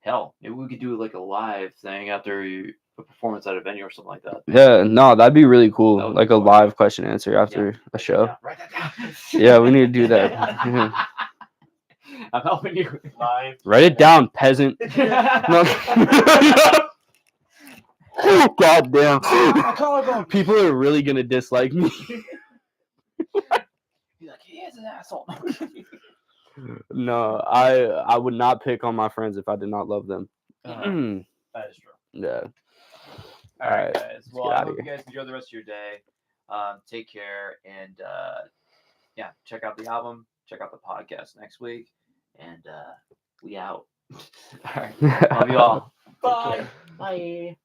Hell, maybe we could do like a live thing after a performance at a venue or something like that. Yeah, no, that'd be really cool. That would Like be a cool. live question answer after a show. Write that down. Yeah, we need to do that. I'm helping you. Live. Write it down, peasant. No. God damn. My collarbone. People are really gonna dislike me. He's like, he is an asshole. No, I would not pick on my friends if I did not love them. That is true. Yeah. All right, Alright, guys. let's Well, get I outta hope you here. guys enjoy the rest of your day. Take care, and yeah, check out the album. Check out the podcast next week, and we out. All right, love you all. Bye. Bye.